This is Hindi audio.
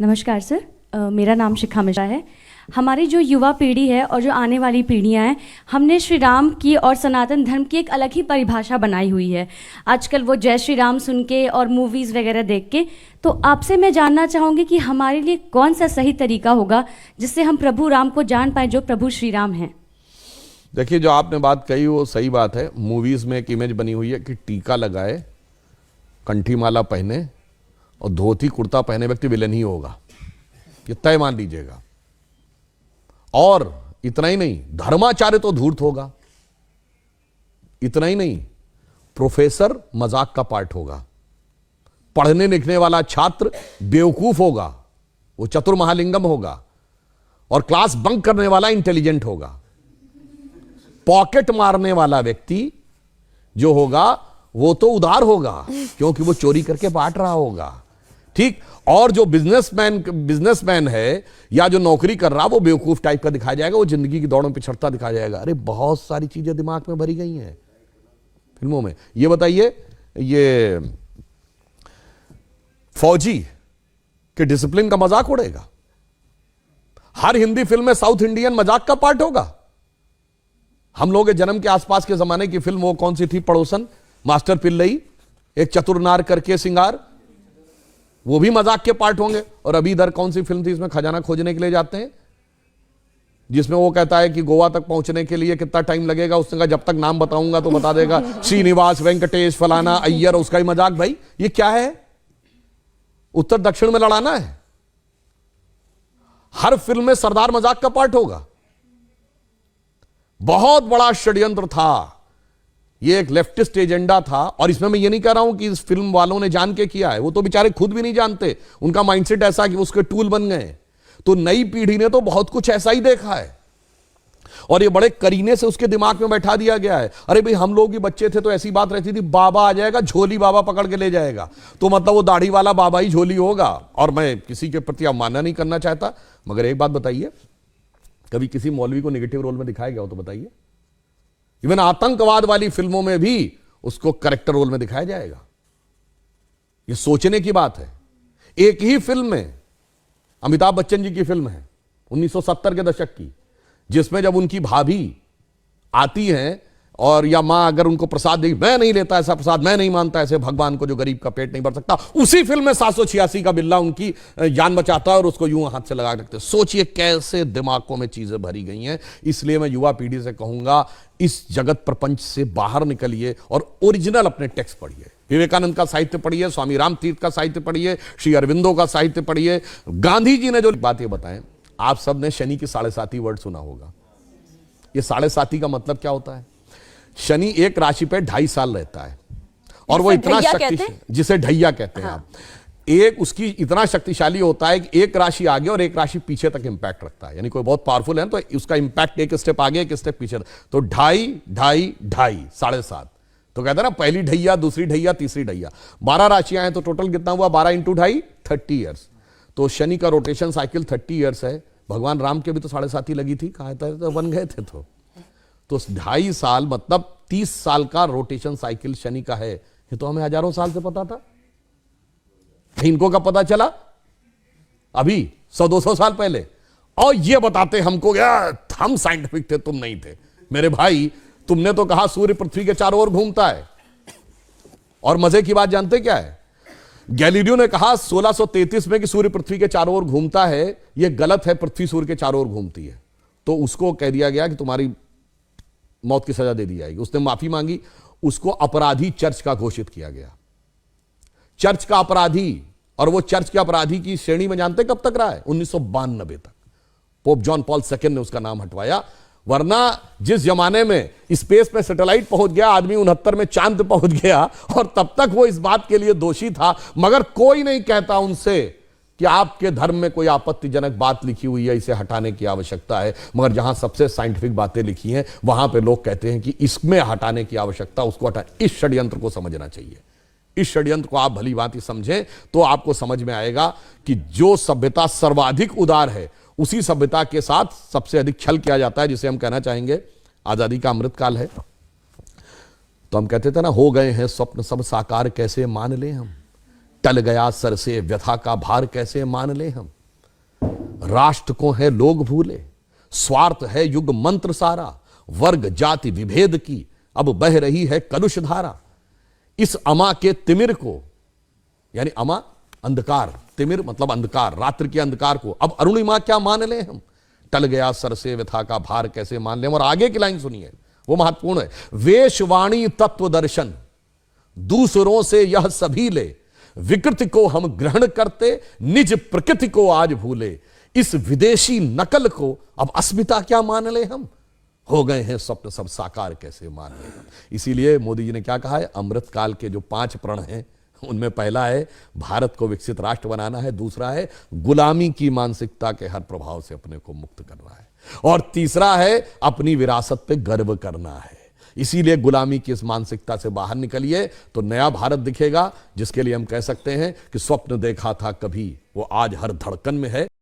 नमस्कार सर, मेरा नाम शिखा मिश्रा है। हमारी जो युवा पीढ़ी है और जो आने वाली पीढ़ियां हैं, हमने श्री राम की और सनातन धर्म की एक अलग ही परिभाषा बनाई हुई है आजकल, वो जय श्री राम सुन के और मूवीज़ वगैरह देख के। तो आपसे मैं जानना चाहूँगी कि हमारे लिए कौन सा सही तरीका होगा जिससे हम प्रभु राम को जान पाएँ जो प्रभु श्री राम हैं। देखिए, जो आपने बात कही वो सही बात है। मूवीज़ में एक इमेज बनी हुई है कि टीका लगाए, कंठी माला पहने और धोती कुर्ता पहने व्यक्ति विलेन ही होगा, ये तय मान लीजिएगा। और इतना ही नहीं, धर्माचार्य तो धूर्त होगा। इतना ही नहीं, प्रोफेसर मजाक का पार्ट होगा। पढ़ने लिखने वाला छात्र बेवकूफ होगा, वो चतुर महालिंगम होगा। और क्लास बंक करने वाला इंटेलिजेंट होगा। पॉकेट मारने वाला व्यक्ति जो होगा वो तो उदार होगा, क्योंकि वो चोरी करके बांट रहा होगा। ठीक। और जो बिजनेसमैन है या जो नौकरी कर रहा, वो बेवकूफ टाइप का दिखाया जाएगा, वो जिंदगी की दौड़ में पिछड़ता दिखाया जाएगा। अरे बहुत सारी चीजें दिमाग में भरी गई हैं फिल्मों में। ये बताइए, ये फौजी के डिसिप्लिन का मजाक उड़ेगा। हर हिंदी फिल्म में साउथ इंडियन मजाक का पार्ट होगा। हम लोग के जन्म के आसपास के जमाने की फिल्म वो कौन सी थी, पड़ोसन, मास्टर पिल्लई, एक चतुर नार करके सिंगार, वो भी मजाक के पार्ट होंगे। और अभी इधर कौन सी फिल्म थी, इसमें खजाना खोजने के लिए जाते हैं, जिसमें वो कहता है कि गोवा तक पहुंचने के लिए कितना टाइम लगेगा। उसने कहा जब तक नाम बताऊंगा तो बता देगा, श्रीनिवास, वेंकटेश, फलाना, अय्यर। उसका ही मजाक। भाई ये क्या है, उत्तर दक्षिण में लड़ाना है। हर फिल्म में सरदार मजाक का पार्ट होगा। बहुत बड़ा षड्यंत्र था ये, एक लेफ्टिस्ट एजेंडा था। और इसमें मैं ये नहीं कह रहा हूं कि इस फिल्म वालों ने जान के किया है, वो तो बेचारे खुद भी नहीं जानते। उनका माइंडसेट ऐसा कि उसके टूल बन गए। तो नई पीढ़ी ने तो बहुत कुछ ऐसा ही देखा है और ये बड़े करीने से उसके दिमाग में बैठा दिया गया है। अरे भाई, हम लोग ही बच्चे थे तो ऐसी बात रहती थी, बाबा आ जाएगा, झोली बाबा पकड़ के ले जाएगा, तो मतलब वो दाढ़ी वाला बाबा ही झोली होगा। और मैं किसी के प्रति अवमानना नहीं करना चाहता, मगर एक बात बताइए, कभी किसी मौलवी को नेगेटिव रोल में दिखाया गया हो तो बताइए। इवन आतंकवाद वाली फिल्मों में भी उसको कैरेक्टर रोल में दिखाया जाएगा। यह सोचने की बात है। एक ही फिल्म में, अमिताभ बच्चन जी की फिल्म है 1970 के दशक की, जिसमें जब उनकी भाभी आती हैं और या मां अगर उनको प्रसाद देगी, मैं नहीं लेता ऐसा प्रसाद, मैं नहीं मानता ऐसे भगवान को जो गरीब का पेट नहीं भर सकता, उसी फिल्म में 786 का बिल्ला उनकी जान बचाता है और उसको यूं हाथ से लगा रखते। सोचिए कैसे दिमागों में चीजें भरी गई हैं। इसलिए मैं युवा पीढ़ी से कहूंगा, इस जगत प्रपंच से बाहर निकलिए और ओरिजिनल अपने टेक्स्ट पढ़िए। विवेकानंद का साहित्य पढ़िए, स्वामी राम तीर्थ का साहित्य पढ़िए, श्री अरविंदो का साहित्य पढ़िए। गांधी जी ने जो बातें बताएं, आप सब ने शनि की 7.5 वर्ड सुना होगा। ये 7.5 का मतलब क्या होता है? शनि एक राशि पे 2.5 साल रहता है और वो इतना शक्तिशाली, जिसे ढैया कहते हैं आप, एक उसकी इतना शक्तिशाली होता है कि एक राशि आगे और एक राशि पीछे तक इंपैक्ट रखता है। यानी कोई बहुत पावरफुल है तो उसका इंपैक्ट एक स्टेप आगे एक स्टेप पीछे, तो 2.5, 2.5, 2.5, 7.5। तो कहते हैं ना, पहली ढैया, दूसरी ढैया, तीसरी ढैया। 12 राशियां हैं तो टोटल कितना हुआ? 12 × 2.5, 30 ईयर्स। तो शनि का रोटेशन साइकिल 30 ईयर्स है। भगवान राम के भी तो 7.5 लगी थी, कहा था तो बन गए थे। तो 2.5 साल मतलब 30 साल का रोटेशन साइकिल शनि का है। ये तो हमें हजारों साल से पता था, इनको कब पता चला? अभी 100-200 साल पहले। और ये बताते हमको, हम साइंटिफिक थे, तुम नहीं थे। मेरे भाई, तुमने तो कहा सूर्य पृथ्वी के चारों ओर घूमता है। और मजे की बात जानते क्या है? गैलीलियो ने कहा 1633 में कि सूर्य पृथ्वी के चारों ओर घूमता है। यह गलत है, पृथ्वी सूर्य के चारों ओर घूमती है। तो उसको कह दिया गया कि तुम्हारी मौत की सजा दे दी जाएगी। उसने माफी मांगी, उसको अपराधी चर्च का घोषित किया गया, चर्च का अपराधी। और वो चर्च के अपराधी की श्रेणी में जानते कब तक रहा है? 1992 तक। पोप जॉन पॉल II ने उसका नाम हटवाया। वरना जिस जमाने में स्पेस पे सैटेलाइट पहुंच गया, आदमी 69 में चांद पहुंच गया, और तब तक वो इस बात के लिए दोषी था, मगर कोई नहीं कहता उनसे कि आपके धर्म में कोई आपत्तिजनक बात लिखी हुई है, इसे हटाने की आवश्यकता है। मगर जहां सबसे साइंटिफिक बातें लिखी हैं, वहां पे लोग कहते हैं कि इसमें हटाने की आवश्यकता, उसको हटा। इस षड्यंत्र को समझना चाहिए। इस षड्यंत्र को आप भली भांति समझें तो आपको समझ में आएगा कि जो सभ्यता सर्वाधिक उदार है, उसी सभ्यता के साथ सबसे अधिक छल किया जाता है, जिसे हम कहना चाहेंगे आजादी का अमृतकाल है। तो हम कहते थे ना, हो गए हैं स्वप्न सब साकार, कैसे मान लें हम। टल गया सर से व्यथा का भार कैसे मान ले हम। राष्ट्र को है लोग भूले, स्वार्थ है युग मंत्र सारा, वर्ग जाति विभेद की अब बह रही है कलुष धारा। इस अमा के तिमिर को, यानी अमा अंधकार, तिमिर मतलब अंधकार, रात्रि के अंधकार को अब अरुणिमा क्या मान ले हम। टल गया सर से व्यथा का भार कैसे मान ले हम। और आगे की लाइन सुनिए, वो महत्वपूर्ण है। वेशवाणी तत्व दर्शन दूसरों से यह सभी ले, विकृति को हम ग्रहण करते निज प्रकृति को आज भूले। इस विदेशी नकल को अब अस्मिता क्या मान ले हम। हो गए हैं स्वप्न सब साकार कैसे मान ले हम। इसीलिए मोदी जी ने क्या कहा है, अमृत काल के जो 5 प्रण हैं उनमें पहला है भारत को विकसित राष्ट्र बनाना है, दूसरा है गुलामी की मानसिकता के हर प्रभाव से अपने को मुक्त करना है, और तीसरा है अपनी विरासत पे गर्व करना है। इसीलिए गुलामी की इस मानसिकता से बाहर निकलिए तो नया भारत दिखेगा, जिसके लिए हम कह सकते हैं कि स्वप्न देखा था कभी वो आज हर धड़कन में है।